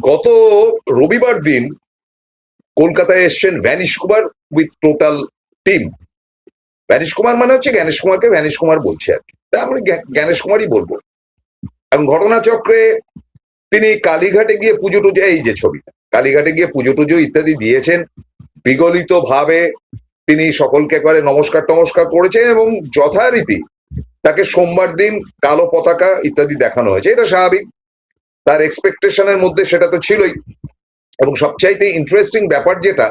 গত রবিবার দিন কলকাতায় এসছেন vanish Kumar with total team. Vanish Kumar মানে হচ্ছে জ্ঞানেশ কুমারকে ভ্যানিশ কুমার বলছে আর কি, তা আমি জ্ঞানেশ কুমারই বলবো। এবং ঘটনাচক্রে তিনি কালীঘাটে গিয়ে পুজো টুজো, এই যে ছবিটা, কালীঘাটে গিয়ে পুজো টুজো ইত্যাদি দিয়েছেন। বিগলিত ভাবে তিনি সকলকে একবারে নমস্কার টমস্কার করেছেন এবং যথারীতি তাকে সোমবার দিন কালো পতাকা ইত্যাদি দেখানো হয়েছে। এটা স্বাভাবিক, তার এক্সপেকটেশনের মধ্যে সেটা তো ছিলই। এবং সবচাইতে ইন্টারেস্টিং ব্যাপার যেটা,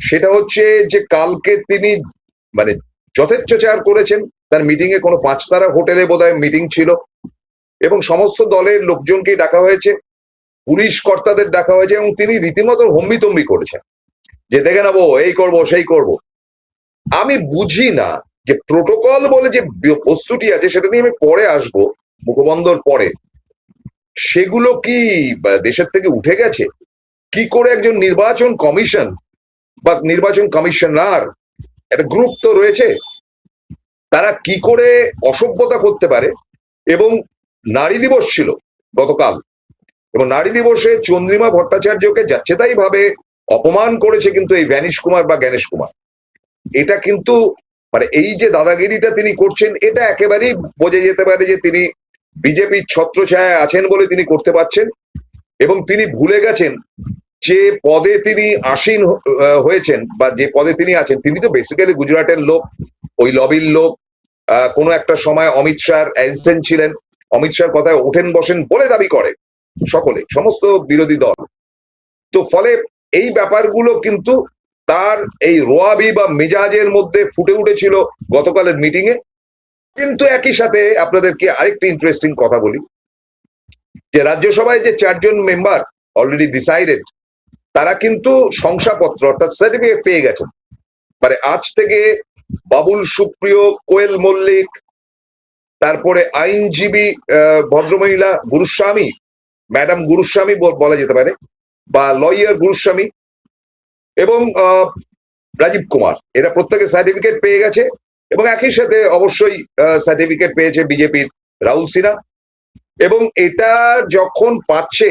সেটা হচ্ছে যে কালকে তিনি মানে যথেচ্ছাচার করেছেন। তার মিটিং এ কোনো 5 তারা হোটেলে বোধহয় মিটিং ছিল এবং সমস্ত দলের লোকজনকেই ডাকা হয়েছে, পুলিশ কর্তাদের ডাকা হয়েছে এবং তিনি রীতিমতো হম্বিতম্বি করেছেন যে দেখে নেবো, এই করব সেই করব। আমি বুঝি না যে প্রোটোকল বলে যে বস্তুটি আছে, সেটা নিয়ে আমি পরে আসবো মুখবন্ধর পরে, সেগুলো কি দেশের থেকে উঠে গেছে? কি করে একজন নির্বাচন কমিশন বা নির্বাচন কমিশনার, একটা গ্রুপ তো রয়েছে, তারা কি করে অসভ্যতা করতে পারে? এবং নারী দিবস ছিল গতকাল, এবং নারী দিবসে চন্দ্রিমা ভট্টাচার্যকে যাচ্ছে তাই ভাবে অপমান করেছে কিন্তু এই ভ্যানিশ কুমার বা জ্ঞানেশ কুমার। এটা কিন্তু মানে এই যে দাদাগিরিটা তিনি করছেন, এটা একেবারেই বোঝা যেতে পারে যে তিনি বিজেপির ছত্রছায়ায় আছেন বলে তিনি করতে পারছেন। এবং তিনি ভুলে গেছেন যে পদে তিনি আসীন হয়েছেন বা যে পদে তিনি আছেন, তিনি তো বেসিক্যালি গুজরাটের লোক, ওই লবির লোক। কোনো একটা সময় অমিত শাহর অ্যাসিস্ট্যান্ট ছিলেন, অমিত শাহর কথায় ওঠেন বসেন বলে দাবি করে সকলে, সমস্ত বিরোধী দল। তো ফলে এই ব্যাপারগুলো কিন্তু তার এই রোয়াবি বা মেজাজের মধ্যে ফুটে উঠেছিল গতকালের মিটিং এ। কিন্তু একই সাথে আপনাদেরকে আরেকটি ইন্টারেস্টিং কথা বলি, যে রাজ্যসভায় যে 4 জন মেম্বার অলরেডি ডিসাইডেড, তারা কিন্তু শংসাপত্র অর্থাৎ সার্টিফিকেট পেয়ে গেছেন। মানে আজ থেকে বাবুল সুপ্রিয়, কোয়েল মল্লিক, তারপরে আইনজীবী ভদ্রমহিলা গুরুস্বামী, ম্যাডাম গুরুস্বামী বলা যেতে পারে, বা লয়ার গুরুস্বামী, এবং রাজীব কুমার, এরা প্রত্যেকে সার্টিফিকেট পেয়ে গেছে। এবং একই সাথে অবশ্যই সার্টিফিকেট পেয়েছে বিজেপির রাহুল সিনহা। এবং এটা যখন পাচ্ছে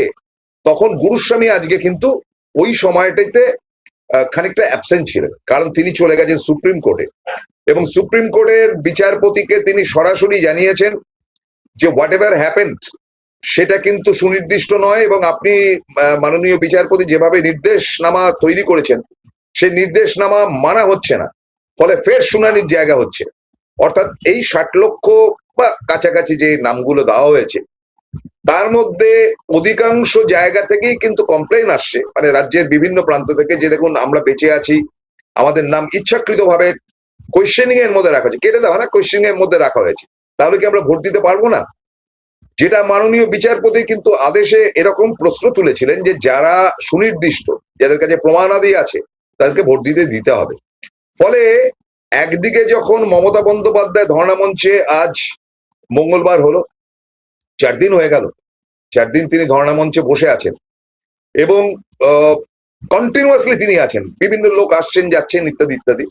তখন গুরুস্বামী আজকে কিন্তু ওই সময়টাতে খানিকটা অ্যাবসেন্ট ছিলেন, কারণ তিনি চলে গেছেন সুপ্রিম কোর্টে। এবং সুপ্রিম কোর্টের বিচারপতিকে তিনি সরাসরি জানিয়েছেন যে হোয়াট এভার হ্যাপেন্ড সেটা কিন্তু সুনির্দিষ্ট নয়, এবং আপনি মাননীয় বিচারপতি যেভাবে নির্দেশনামা তৈরি করেছেন সেই নির্দেশনামা মানা হচ্ছে না, ফলে ফের শুনানির জায়গা হচ্ছে। অর্থাৎ এই 60 লক্ষ বা কাছাকাছি যে নামগুলো দেওয়া হয়েছে, তার মধ্যে অধিকাংশ জায়গা থেকেই কিন্তু কমপ্লেইন আসছে, মানে রাজ্যের বিভিন্ন প্রান্ত থেকে, যে দেখুন আমরা বেঁচে আছি, আমাদের নাম ইচ্ছাকৃতভাবে কোয়েশ্চেনিং এর মধ্যে রাখা হয়েছে, কেটে দেওয়া না, কোয়েশ্চেনিং এর মধ্যে রাখা হয়েছে। তাহলে কি আমরা ভোট দিতে পারবো না? যেটা মাননীয় বিচারপতি কিন্তু আদেশে এরকম প্রশ্ন তুলেছিলেন যে যারা সুনির্দিষ্ট, যাদের কাছে প্রমাণাদি আছে, তাদেরকে ভোট দিতে হবে। ফলে একদিকে যখন মমতা বন্দ্যোপাধ্যায় ধর্ণা মঞ্চে, আজ মঙ্গলবার হলো, 4 দিন হয়ে গেল, 4 দিন তিনি ধর্ণা মঞ্চে বসে আছেন এবং কন্টিনিউয়াসলি তিনি আছেন, বিভিন্ন লোক আসছেন যাচ্ছেন ইত্যাদি ইত্যাদি।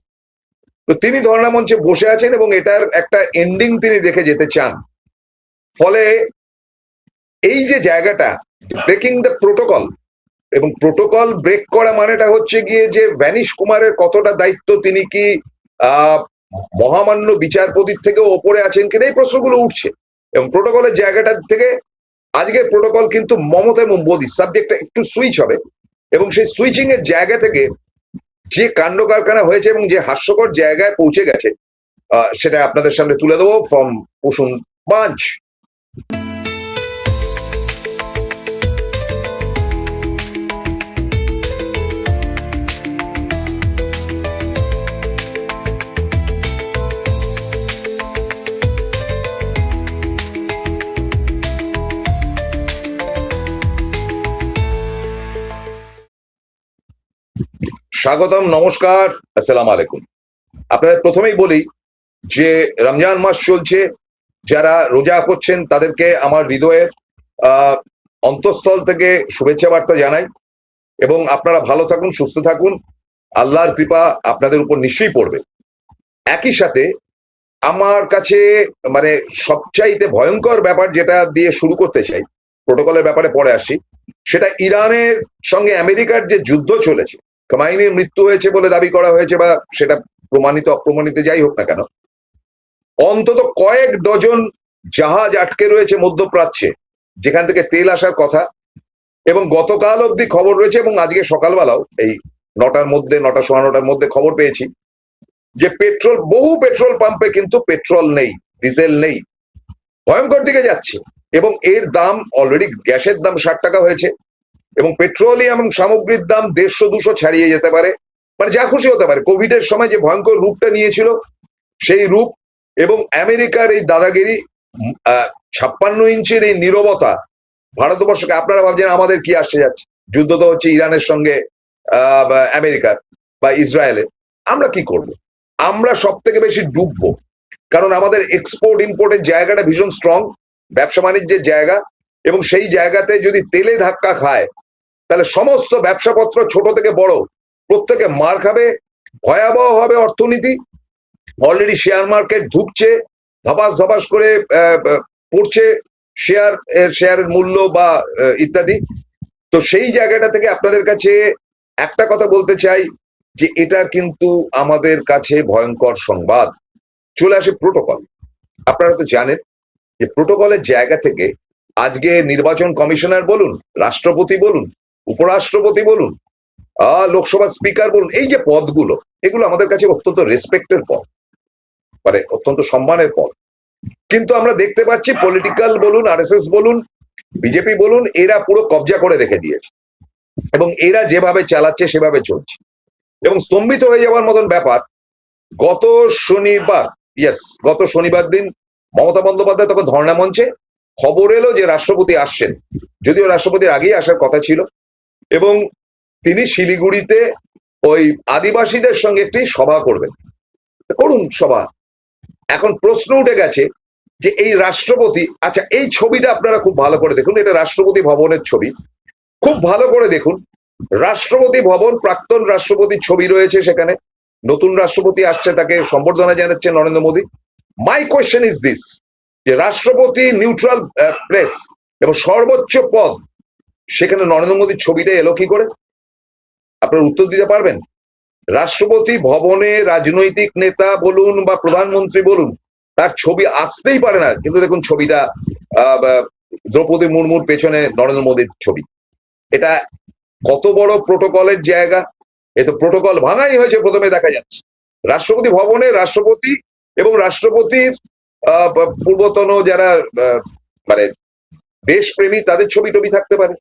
তো তিনি ধর্ণা মঞ্চে বসে আছেন এবং এটার একটা এন্ডিং তিনি দেখে যেতে চান। ফলে এই যে জায়গাটা, ব্রেকিং দ্য প্রোটোকল, এবং প্রোটোকল ব্রেক করা মানেটা হচ্ছে গিয়ে যে ভ্যানিশ কুমারের কতটা দায়িত্ব, তিনি কি মহামান্য বিচারপতির থেকে ওপরে আছেন কিনা, এই প্রশ্নগুলো উঠছে। এবং প্রোটোকলের জায়গাটা থেকে আজকে প্রোটোকল কিন্তু মমতা এবং মোদী, সাবজেক্টটা একটু সুইচ হবে, এবং সেই সুইচিং এর জায়গা থেকে যে কাণ্ড কারখানা হয়েছে এবং যে হাস্যকর জায়গায় পৌঁছে গেছে, সেটা আপনাদের সামনে তুলে দেবো ফ্রম পোষণ পাঞ্চ। স্বাগতম, নমস্কার, আসসালাম আলাইকুম। আপনাদের প্রথমেই বলি যে রমজান মাস চলছে, যারা রোজা করছেন তাদেরকে আমার হৃদয়ের অন্তঃস্থল থেকে শুভেচ্ছা বার্তা জানাই, এবং আপনারা ভালো থাকুন, সুস্থ থাকুন, আল্লাহর কৃপা আপনাদের উপর নিশ্চয়ই পড়বে। একই সাথে আমার কাছে মানে সবচাইতে ভয়ঙ্কর ব্যাপার যেটা দিয়ে শুরু করতে চাই, প্রোটোকলের ব্যাপারে পরে আসছি, সেটা ইরানের সঙ্গে আমেরিকার যে যুদ্ধ চলেছে, খোমেনির মৃত্যু হয়েছে বলে দাবি করা হয়েছে, বা সেটা প্রমাণিত অপ্রমাণিত যাই হোক না কেন, অন্তত কয়েক ডজন জাহাজ আটকে রয়েছে মধ্যপ্রাচ্যে, যেখান থেকে তেল আসার কথা। এবং গতকাল অবধি খবর রয়েছে, এবং আজকে সকালবেলাও এই 9টার মধ্যে, 9টা সোয়া 9টার মধ্যে খবর পেয়েছি যে বহু পেট্রোল পাম্পে কিন্তু পেট্রোল নেই, ডিজেল নেই, ভয়ঙ্কর দিকে যাচ্ছে। এবং এর দাম অলরেডি, গ্যাসের দাম 60 টাকা হয়েছে, এবং পেট্রোলিয়াম এবং সামগ্রীর দাম 150-200 ছাড়িয়ে যেতে পারে, মানে যা খুশি হতে পারে। কোভিডের সময় যে ভয়ঙ্কর রূপটা নিয়েছিল সেই রূপ, এবং আমেরিকার এই দাদাগিরি, 56 ইঞ্চির এই নীরবতা ভারতবর্ষকে, আপনারা ভাবছেন আমাদের কি আসছে যাচ্ছে, যুদ্ধ তো হচ্ছে ইরানের সঙ্গে আমেরিকার বা ইসরায়েলের, আমরা কি করব? আমরা সব থেকে বেশি ডুববো, কারণ আমাদের এক্সপোর্ট ইম্পোর্টের জায়গাটা ভীষণ স্ট্রং, ব্যবসা বাণিজ্যের জায়গা, এবং সেই জায়গাতে যদি তেলে ধাক্কা খায় তাহলে সমস্ত ব্যবসাপত্র ছোট থেকে বড় প্রত্যেকে মার খাবে, ভয়াবহ হবে অর্থনীতি। অলরেডি শেয়ার মার্কেট ধুকছে, ধপাস ধপাস করে পড়ছে শেয়ারের মূল্য বা ইত্যাদি। তো সেই জায়গাটা থেকে আপনাদের কাছে একটা কথা বলতে চাই যে এটা কিন্তু আমাদের কাছে ভয়ঙ্কর সংবাদ। চলে আসে প্রোটোকল। আপনারা তো জানেন যে প্রোটোকলের জায়গা থেকে আজকে নির্বাচন কমিশনার বলুন, রাষ্ট্রপতি বলুন, উপরাষ্ট্রপতি বলুন, লোকসভা স্পিকার বলুন, এই যে পদগুলো, এগুলো আমাদের কাছে অত্যন্ত রেসপেক্টের পদ, মানে অত্যন্ত সম্মানের পদ। কিন্তু আমরা দেখতে পাচ্ছি পলিটিক্যাল বলুন, আরএসএস বলুন, বিজেপি বলুন, এরা পুরো কবজা করে রেখে দিয়েছে, এবং এরা যেভাবে চালাচ্ছে সেভাবে চলছে, এবং স্তম্ভিত হয়ে যাওয়ার মতন ব্যাপার। গত শনিবার দিন মমতা বন্দ্যোপাধ্যায় তখন ধর্ণা মঞ্চে, খবর এলো যে রাষ্ট্রপতি আসছেন, যদিও রাষ্ট্রপতির আগেই আসার কথা ছিল, এবং তিনি শিলিগুড়িতে ওই আদিবাসীদের সঙ্গে একটি সভা করবেন। করুন সভা। এখন প্রশ্ন উঠে গেছে যে এই রাষ্ট্রপতি, আচ্ছা এই ছবিটা আপনারা খুব ভালো করে দেখুন, এটা রাষ্ট্রপতি ভবনের ছবি, খুব ভালো করে দেখুন। রাষ্ট্রপতি ভবন, প্রাক্তন রাষ্ট্রপতির ছবি রয়েছে সেখানে, নতুন রাষ্ট্রপতি আসছে, তাকে সম্বর্ধনা জানাচ্ছেন Narendra Modi. My question is this, যে রাষ্ট্রপতি নিউট্রাল প্লেস এবং সর্বোচ্চ পদ, সেখানে নরেন্দ্র মোদীর ছবিটা এলো কি করে? আপনারা উত্তর দিতে পারবেন? রাষ্ট্রপতি ভবনে রাজনৈতিক নেতা বলুন বা প্রধানমন্ত্রী বলুন, তার ছবি আসতেই পারে না, কিন্তু দেখুন ছবিটা দ্রৌপদী মুর্মুর পেছনে নরেন্দ্র মোদীর ছবি। এটা কত বড় প্রোটোকলের জায়গা! এ তো প্রোটোকল ভাঙাই হয়েছে। প্রথমে দেখা যাচ্ছে রাষ্ট্রপতি ভবনে রাষ্ট্রপতি এবং রাষ্ট্রপতির পূর্বতন যারা মানে দেশপ্রেমী, তাদের ছবি টবি থাকতে পারে,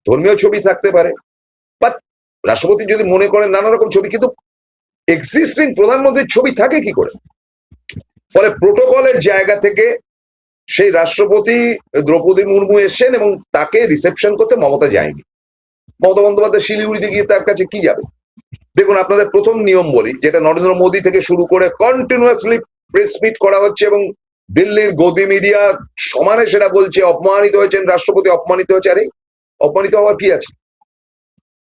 ধর্মীয় ছবি থাকতে পারে, বাট রাষ্ট্রপতি যদি মনে করেন নানা রকম ছবি, কিন্তু এক্সিস্টিং প্রধানমন্ত্রীর ছবি থাকে কি করে? ফলে প্রোটোকলের জায়গা থেকে সেই রাষ্ট্রপতি দ্রৌপদী মুর্মু এসছেন, এবং তাকে রিসেপশন করতে মমতা যায়নি। মমতা বন্দ্যোপাধ্যায় শিলিগুড়িতে গিয়ে তার কাছে কি যাবে? দেখুন, আপনাদের প্রথম নিয়ম বলি, যেটা নরেন্দ্র মোদী থেকে শুরু করে কন্টিনিউয়াসলি প্রেস মিট করা হচ্ছে, এবং দিল্লির গদি মিডিয়া সমানে সেটা বলছে, অপমানিত হয়েছেন রাষ্ট্রপতি, অপমানিত হয়েছে। আরে অপমানিত হওয়ার কি আছে?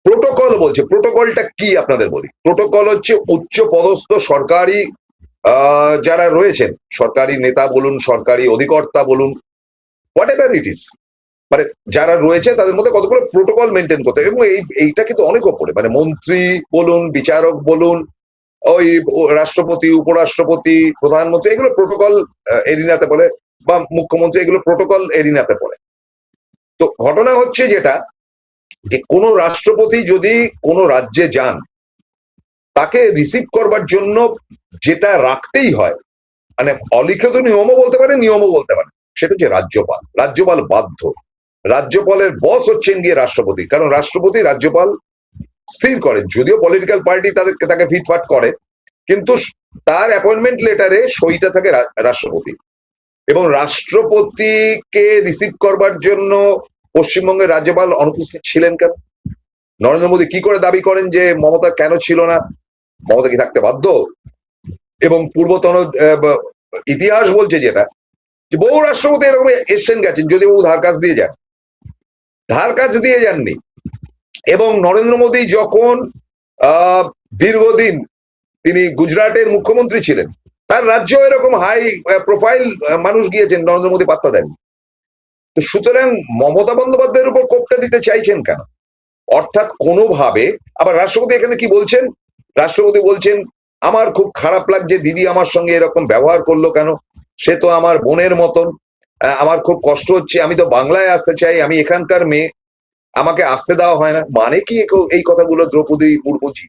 প্রোটোকল বলছে। প্রোটোকলটা কি আপনাদের বলি। প্রোটোকল হচ্ছে উচ্চ পদস্থ সরকারি যারা রয়েছেন, সরকারি নেতা বলুন, সরকারি অধিকর্তা বলুন, হোয়াট এভার ইট ইজ, মানে যারা রয়েছে তাদের মধ্যে কতগুলো প্রোটোকল মেনটেন করতে হবে। এবং এইটা কিন্তু অনেক ওপরে, মানে মন্ত্রী বলুন, বিচারক বলুন, ওই রাষ্ট্রপতি, উপরাষ্ট্রপতি, প্রধানমন্ত্রী, এগুলো প্রোটোকল এরিনাতে পড়ে, বা মুখ্যমন্ত্রী, এগুলো প্রোটোকল এরিনাতে পড়ে। তো ঘটনা হচ্ছে যেটা, যে কোনো রাষ্ট্রপতি যদি কোনো রাজ্যে যান, তাকে রিসিভ করবার জন্য যেটা রাখতেই হয়, মানে অলিখিত নিয়মও বলতে পারে, নিয়মও বলতে পারে, সেটা হচ্ছে রাজ্যপাল। রাজ্যপাল বাধ্য। রাজ্যপালের বস হচ্ছেন গিয়ে রাষ্ট্রপতি, কারণ রাষ্ট্রপতি রাজ্যপাল স্থির করে, যদিও পলিটিক্যাল পার্টি তাকে ফিটফাট করে, কিন্তু তার অ্যাপয়েন্টমেন্ট লেটারে সইটা থাকে রাষ্ট্রপতি। এবং রাষ্ট্রপতিকে রিসিভ করবার জন্য পশ্চিমবঙ্গের রাজ্যপাল অনুপস্থিত ছিলেন কেন? নরেন্দ্র মোদী কি করে দাবি করেন যে মমতা কেন ছিল না? মমতা কি থাকতে বাধ্য? এবং পূর্বতন ইতিহাস বলছে যেটা, যে বহু রাষ্ট্রপতি এরকম এসছেন গেছেন, যদি বহু ধার কাজ দিয়ে যাননি। এবং নরেন্দ্র মোদী যখন দীর্ঘদিন তিনি গুজরাটের মুখ্যমন্ত্রী ছিলেন, তার রাজ্য এরকম হাই প্রোফাইল মানুষ গিয়েছেন, নরেন্দ্র মোদী পাত্তা দেন। তো সুতরাং মমতা বন্দ্যোপাধ্যায়ের উপর কোপটা দিতে চাইছেন কেন? অর্থাৎ কোনোভাবে আবার রাষ্ট্রপতি এখানে কি বলছেন? রাষ্ট্রপতি বলছেন আমার খুব খারাপ লাগছে, দিদি আমার সঙ্গে এরকম ব্যবহার করলো কেন, সে তো আমার বোনের মতন, আমার খুব কষ্ট হচ্ছে, আমি তো বাংলায় আসতে চাই, আমি এখানকার মেয়ে, আমাকে আসতে দেওয়া হয় না। মানে কি এই কথাগুলো দ্রৌপদী মুর্মুজি?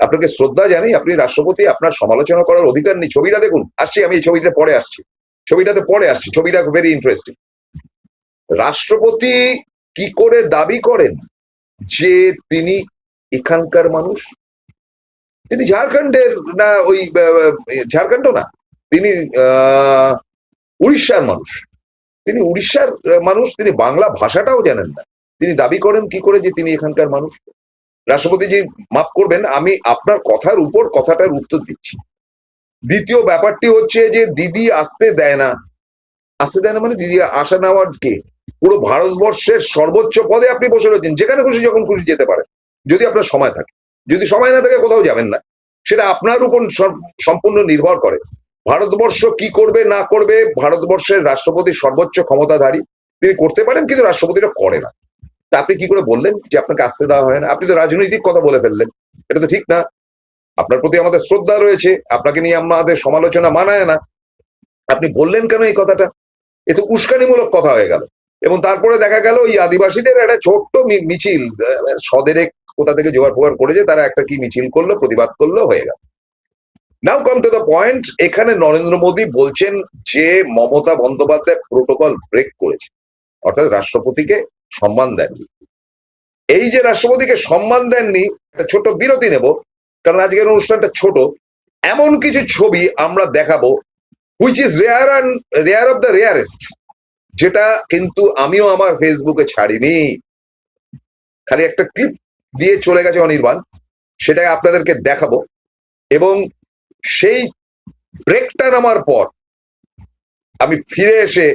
আপনাকে শ্রদ্ধা জানাই, আপনি রাষ্ট্রপতি, আপনার সমালোচনা করার অধিকার নেই। ছবিটা দেখুন, আসছি আমি এই ছবিতে পরে আসছি, ছবিটা ভেরি ইন্টারেস্টিং। রাষ্ট্রপতি কি করে দাবি করেন যে তিনি এখানকার মানুষ? তিনি ঝাড়খণ্ডের না, ওই ঝাড়খণ্ড না, তিনি উড়িষ্যার মানুষ। তিনি উড়িষ্যার মানুষ, তিনি বাংলা ভাষাটাও জানেন না। তিনি দাবি করেন কি করে যে তিনি এখানকার মানুষ? রাষ্ট্রপতিজি মাফ করবেন, আমি আপনার কথার উপর কথাটার উত্তর দিচ্ছি। দ্বিতীয় ব্যাপারটি হচ্ছে যে দিদি আসতে দেয় না। আসতে দেয় না মানে দিদি আসা নেওয়ার কে? পুরো ভারতবর্ষের সর্বোচ্চ পদে আপনি বসে রয়েছেন, যেখানে খুশি যখন খুশি যেতে পারেন, যদি আপনার সময় থাকে। যদি সময় না থাকে কোথাও যাবেন না, সেটা আপনার উপর সম্পূর্ণ নির্ভর করে। ভারতবর্ষ কি করবে না করবে, ভারতবর্ষের রাষ্ট্রপতি সর্বোচ্চ ক্ষমতাধারী, তিনি করতে পারেন, কিন্তু রাষ্ট্রপতিরা করে না। তা আপনি কি করে বললেন যে আপনাকে আসতে দেওয়া হয় না? আপনি তো রাজনৈতিক কথা বলে ফেললেন, এটা তো ঠিক না। আপনার প্রতি আমাদের শ্রদ্ধা রয়েছে, আপনাকে নিয়ে আমাদের সমালোচনা মানায় না, আপনি বললেন কেন এই কথাটা? এ তো উস্কানিমূলক কথা হয়ে গেল। এবং তারপরে দেখা গেল ওই আদিবাসীদের একটা ছোট্ট মিছিল, সদেরে কোথা থেকে জোগাড় ফোগাড় করেছে, তারা একটা কি মিছিল করলো, প্রতিবাদ করলো, হয়ে গেল। নাও কাম টু দ্য পয়েন্ট। এখানে নরেন্দ্র মোদী বলছেন যে মমতা বন্দ্যোপাধ্যায় প্রোটোকল ব্রেক করেছে, অর্থাৎ রাষ্ট্রপতিকে সম্মান দেননি। এই যে রাষ্ট্রপতিকে সম্মান দেননি, একটা ছোট বিরতি নেব, কারণ আজকের অনুষ্ঠানটা ছোট। এমন কিছু ছবি আমরা দেখাবো which is rare of the rarest, যেটা কিন্তু আমিও আমার ফেসবুকে ছাড়িনি। খালি একটা ক্লিপ দিয়ে চলে গেছে অনির্বাণ, সেটা আপনাদেরকে দেখাবো। এবং সেই ব্রেকটা নামার পর আমি ফিরে এসে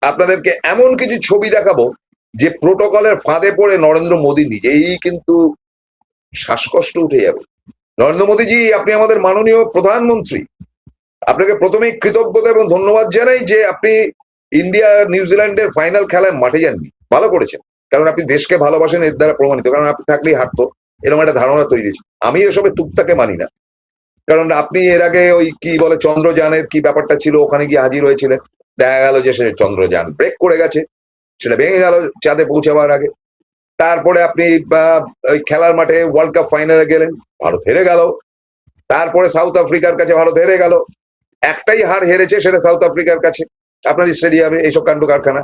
আপনাদেরকে এমন কিছু ছবি দেখাবো যে প্রোটোকলের ফাঁদে পড়ে নরেন্দ্র মোদী নিজেই কিন্তু শ্বাসকষ্ট উঠে যাবে। নরেন্দ্র মোদীজি, আপনি আমাদের মাননীয় প্রধানমন্ত্রী, আপনাকে প্রথমেই কৃতজ্ঞতা এবং ধন্যবাদ জানাই যে আপনি ইন্ডিয়া নিউজিল্যান্ডের ফাইনাল খেলায় মাঠে যাননি, ভালো করেছেন। কারণ আপনি দেশকে ভালোবাসেন, এর দ্বারা প্রমাণিত। কারণ আপনি থাকলেই হারতো, এরকম একটা ধারণা তৈরি হয়েছে। আমি এসবে তুকতাকে মানি না, কারণ আপনি এর আগে ওই কি বলে চন্দ্রযানের কি ব্যাপারটা ছিল, ওখানে গিয়ে হাজির হয়েছিলেন, দেখা গেল যে সে চন্দ্রযান ব্রেক করে গেছে, সেটা ভেঙে গেল চাঁদে পৌঁছাবার আগে। তারপরে আপনি ওই খেলার মাঠে ওয়ার্ল্ড কাপ ফাইনালে গেলেন, ভারত হেরে গেল। তারপরে সাউথ আফ্রিকার কাছে ভারত হেরে গেল, একটাই হার হেরেছে, সেটা সাউথ আফ্রিকার কাছে, আপনার স্টেডিয়ামে, এইসব কাণ্ড কারখানা।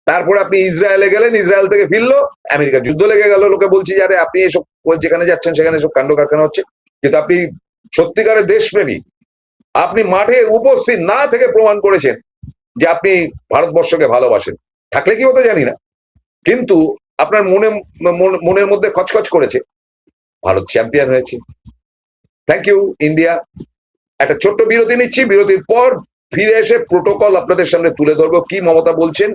তারপরে আপনি ইসরায়েলে গেলেন, ইসরায়েল থেকে ফিরলো, আমেরিকার যুদ্ধ লেগে গেল। লোকে বলছি যে আরে আপনি এসব যেখানে যাচ্ছেন সেখানে সব কাণ্ড কারখানা হচ্ছে, কিন্তু আপনি সত্যিকারের দেশপ্রেমী। আপনি মাঠে উপস্থিত না থেকে প্রমাণ করেছেন যে আপনি ভারতবর্ষকে ভালোবাসেন। থাকলে কি হতো জানি না, কিন্তু আপনার মনের মধ্যে খচখচ করেছে, ভারত চ্যাম্পিয়ন হয়েছে। Thank you India. একটা ছোট্ট বিরতি নিচ্ছি, বিরতির পর ফিরে এসে প্রোটোকল আপনাদের সামনে তুলে ধরবো, কি মমতা বলছেন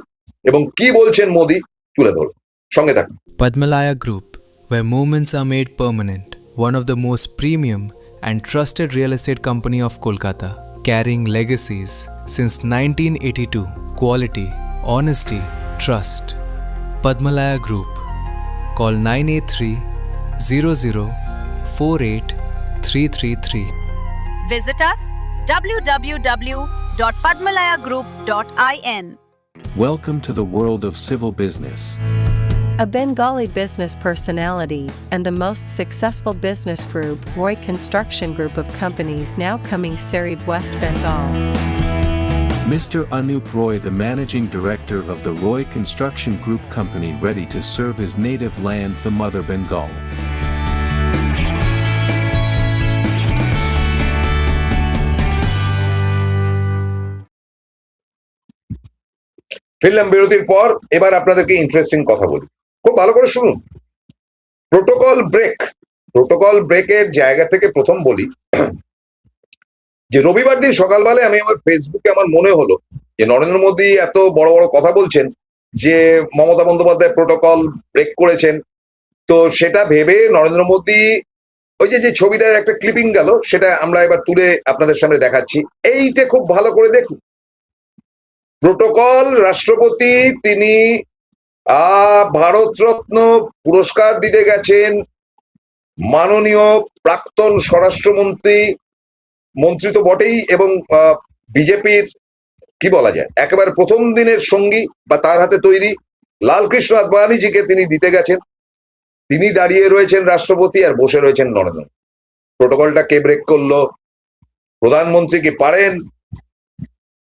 এবং কি বলছেন মোদী, তুলে ধরবো। সঙ্গে থাকুন। Padmalaya Group, where moments are made permanent, one of the most premium and trusted real estate company of Kolkata, carrying legacies since 1982. Quality, honesty, trust. Padmalaya Group. Call 983 00 48 333. Visit us www.padmalayagroup.in. Welcome to the world of civil business. A Bengali business personality and the most successful business group, Roy Construction Group of companies, now coming Sarib, West Bengal. Mr. Anup Roy, the managing director of the Roy Construction Group company, ready to serve his native land, the mother Bengal. ফিরলাম বিরতির পর। এবার আপনাদেরকে interesting কথা বলি, খুব ভালো করে শুনুন। প্রোটোকল ব্রেকের জায়গা থেকে প্রথম বলি যে রবিবার দিন সকালবেলায় আমি আমার ফেসবুকে আমার মনে হলো যে নরেন্দ্র মোদী এত বড় বড় কথা বলছেন যে মমতা বন্দ্যোপাধ্যায় প্রোটোকল ব্রেক করেছেন, তো সেটা ভেবে নরেন্দ্র মোদী ওই যে ছবিটার একটা ক্লিপিং গেল, সেটা আমরা এবার তুলে আপনাদের সামনে দেখাচ্ছি। এইটা খুব ভালো করে দেখুন। প্রোটোকল রাষ্ট্রপতি তিনি ভারতরত্ন পুরস্কার দিতে গেছেন মাননীয় প্রাক্তন স্বরাষ্ট্রমন্ত্রী, মন্ত্রী তো বটেই, এবং বিজেপির কি বলা যায় একেবারে প্রথম দিনের সঙ্গী বা তার হাতে তৈরি লালকৃষ্ণ আদবানিজিকে তিনি দিতে গেছেন। তিনি দাঁড়িয়ে রয়েছেন রাষ্ট্রপতি আর বসে রয়েছেন নরেন্দ্র মোদী। প্রোটোকলটা কে ব্রেক করলো? প্রধানমন্ত্রী কি পারেন?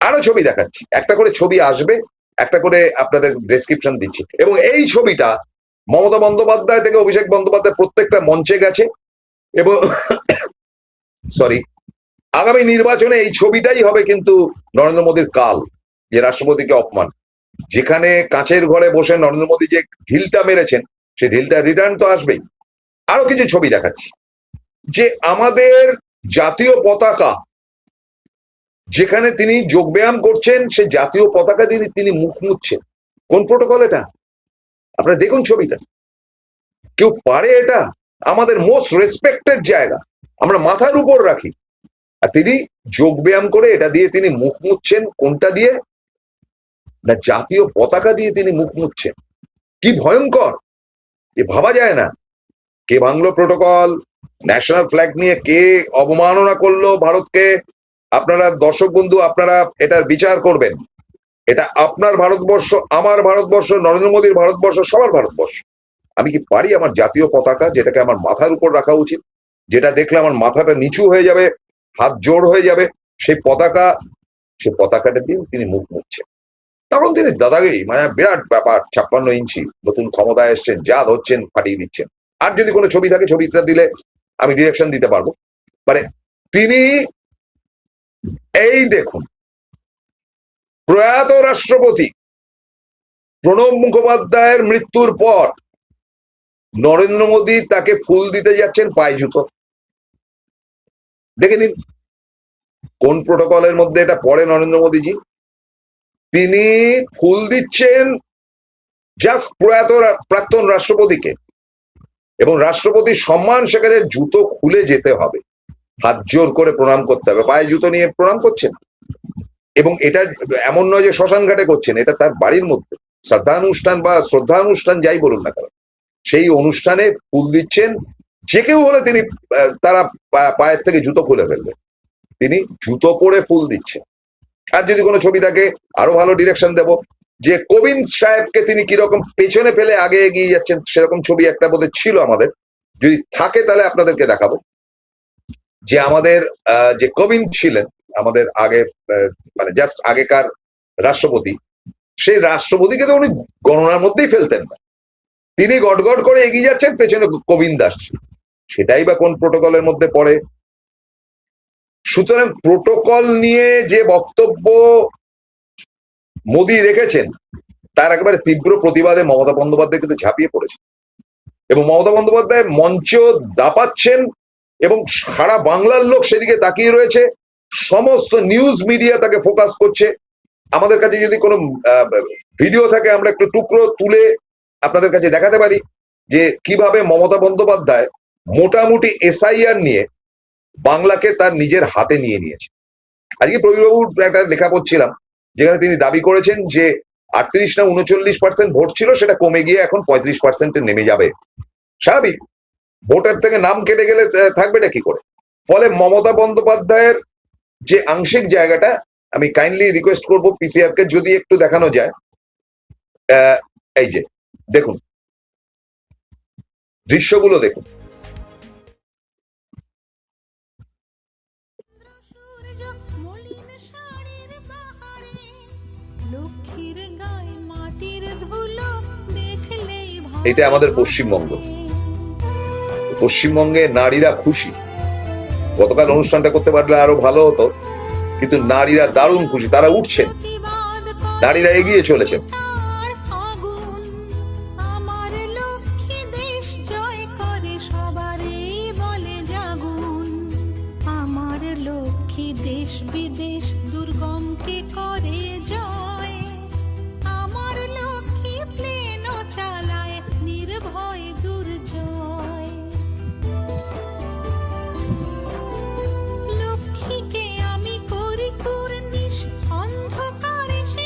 আরো ছবি দেখাচ্ছি, একটা করে ছবি আসবে, একটা করে আপনাদের ডেসক্রিপশন দিচ্ছি। এবং এই ছবিটা মমতা বন্দ্যোপাধ্যায় থেকে অভিষেক বন্দ্যোপাধ্যায় প্রত্যেকটা মঞ্চে গেছে, এবং সরি আগামী নির্বাচনে এই ছবিটাই হবে কিন্তু নরেন্দ্র মোদীর কাল, যে রাষ্ট্রপতিকে অপমান। যেখানে কাঁচের ঘরে বসে নরেন্দ্র মোদী যে ঢিলটা মেরেছেন, সেই ঢিলটা রিটার্ন তো আসবেই। আরো কিছু ছবি দেখাচ্ছি, যে আমাদের জাতীয় পতাকা যেখানে তিনি যোগব্যায়াম করছেন, সেই জাতীয় পতাকা দিয়ে তিনি মুখ মুছছেন। কোন প্রোটোকল এটা? আপনারা দেখুন ছবিটা। কেউ পারে এটা? আমাদের মোস্ট রেসপেক্টেড জায়গা, আমরা মাথার উপর রাখি, আর তিনি যোগব্যায়াম করে এটা দিয়ে তিনি মুখ মুছছেন। কোনটা দিয়ে? না, জাতীয় পতাকা দিয়ে তিনি মুখ মুছছেন। কি ভয়ঙ্কর! এ ভাবা যায় না। কে ভাঙলো প্রোটোকল? ন্যাশনাল ফ্ল্যাগ নিয়ে কে অবমাননা করলো ভারতকে? আপনারা দর্শক বন্ধু, আপনারা এটার বিচার করবেন। এটা আপনার ভারতবর্ষ, আমার ভারতবর্ষ, নরেন্দ্র মোদীর ভারতবর্ষ, সবার ভারতবর্ষ। আমি কি পারি আমার জাতীয় পতাকা, যেটাকে আমার মাথার উপর রাখা উচিত, যেটা দেখলে আমার মাথাটা নিচু হয়ে যাবে, হাত জোড় হয়ে যাবে, সেই পতাকাটা দিয়ে তিনি মুখ মুছছেন। তখন তিনি দাদাগিরি, মানে বিরাট ব্যাপার, 56 ইঞ্চি, নতুন ক্ষমতায় এসছেন, যা ধরছেন ফাটিয়ে দিচ্ছেন। আর যদি কোনো ছবি থাকে, ছবিটা দিলে আমি ডিরেকশন দিতে পারবো। মানে তিনি এই দেখুন, প্রয়াত রাষ্ট্রপতি প্রণব মুখোপাধ্যায়ের মৃত্যুর পর নরেন্দ্র মোদী তাকে ফুল দিতে যাচ্ছেন পায়ে জুতো। দেখে নিন কোন প্রোটোকলের মধ্যে এটা পড়ে নরেন্দ্র মোদীজি। তিনি ফুল দিচ্ছেন জাস্ট প্রয়াত প্রাক্তন রাষ্ট্রপতিকে, এবং রাষ্ট্রপতির সম্মান সেখানে জুতো খুলে যেতে হবে, হাত জোর করে প্রণাম করতে হবে, পায়ে জুতো নিয়ে প্রণাম করছেন। এবং এটা এমন নয় যে শ্মশান ঘাটে করছেন, এটা তার বাড়ির মধ্যে শ্রদ্ধানুষ্ঠান বা শ্রদ্ধানুষ্ঠান যাই বলুন না কেন, সেই অনুষ্ঠানে ফুল দিচ্ছেন। যে কেউ হলে তিনি তারা পায়ের থেকে জুতো খুলে ফেলবেন, তিনি জুতো পরে ফুল দিচ্ছেন। আর যদি কোনো ছবি থাকে আরো ভালো ডিরেকশন দেব, যে কোবিন্দ সাহেবকে তিনি কিরকম পেছনে ফেলে আগে এগিয়ে যাচ্ছেন, সেরকম ছবি একটা বোধহয় ছিল আমাদের, যদি থাকে তাহলে আপনাদেরকে দেখাবো। যে আমাদের যে কোবিন্দ ছিলেন আমাদের আগে, মানে জাস্ট আগেকার রাষ্ট্রপতি, সেই রাষ্ট্রপতিকে তো উনি গণনার মধ্যেই ফেলতেন না, তিনি গড়গড় করে এগিয়ে যাচ্ছেন, পেছনে কোবিন্দ আসছে। সেটাই বা কোন প্রোটোকলের মধ্যে পড়ে? সুতরাং প্রোটোকল নিয়ে যে বক্তব্য মোদী রেখেছেন, তার একেবারে তীব্র প্রতিবাদে মমতা বন্দ্যোপাধ্যায় কিন্তু ঝাঁপিয়ে পড়েছে, এবং মমতা বন্দ্যোপাধ্যায় মঞ্চ দাপাচ্ছেন, এবং সারা বাংলার লোক সেদিকে তাকিয়ে রয়েছে। সমস্ত নিউজ মিডিয়া তাকে ফোকাস করছে। আমাদের কাছে যদি কোনো ভিডিও থাকে, আমরা একটু টুকরো তুলে আপনাদের কাছে দেখাতে পারি যে কিভাবে মমতা বন্দ্যোপাধ্যায় মোটামুটি SIR নিয়ে বাংলাকে তার নিজের হাতে নিয়ে নিয়েছে। আজকে প্রবীরবাবুর একটা লেখা পড়ছিলাম, যেখানে তিনি দাবি করেছেন যে 38 না 39% ভোট ছিল, সেটা কমে গিয়ে এখন 35%-এ নেমে যাবে। স্বাভাবিক, ভোটার থেকে নাম কেটে গেলে থাকবেটা কি করে? ফলে মমতা বন্দ্যোপাধ্যায়ের যে আংশিক জায়গাটা, আমি কাইন্ডলি রিকোয়েস্ট করবো PCR কে যদি একটু দেখানো যায়। এই যে দেখুন দৃশ্যগুলো, দেখুন এটা আমাদের পশ্চিমবঙ্গ। পশ্চিমবঙ্গে নারীরা খুশি। গতকাল অনুষ্ঠানটা করতে পারলে আরো ভালো হতো, কিন্তু নারীরা দারুণ খুশি, তারা উঠছেন, নারীরা এগিয়ে চলেছেন। দেশ বিদেশ দুর্গমকে করে জয়, আমার লক্ষ্মী প্লেন চালায় নির্ভয় দুর্জয়। লক্ষ্মীকে আমি করি কুর্নিশ, অন্ধকারে সে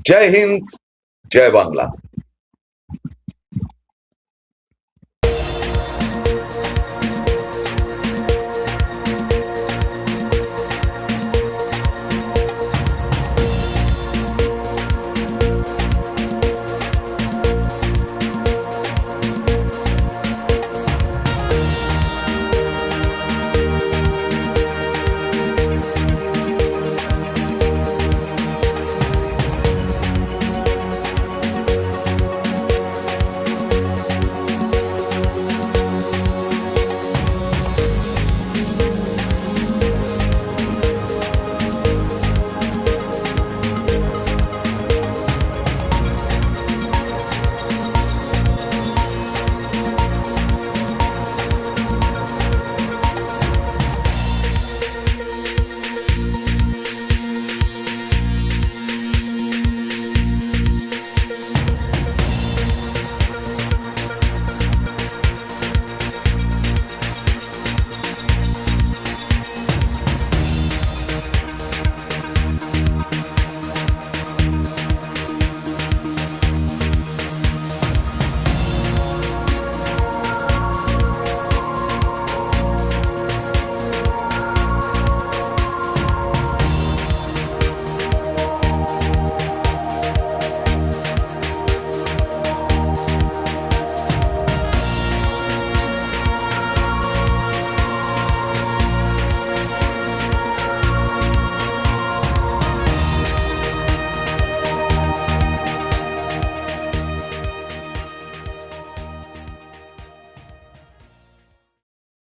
জয় হিন্দ, জয় বাংলা।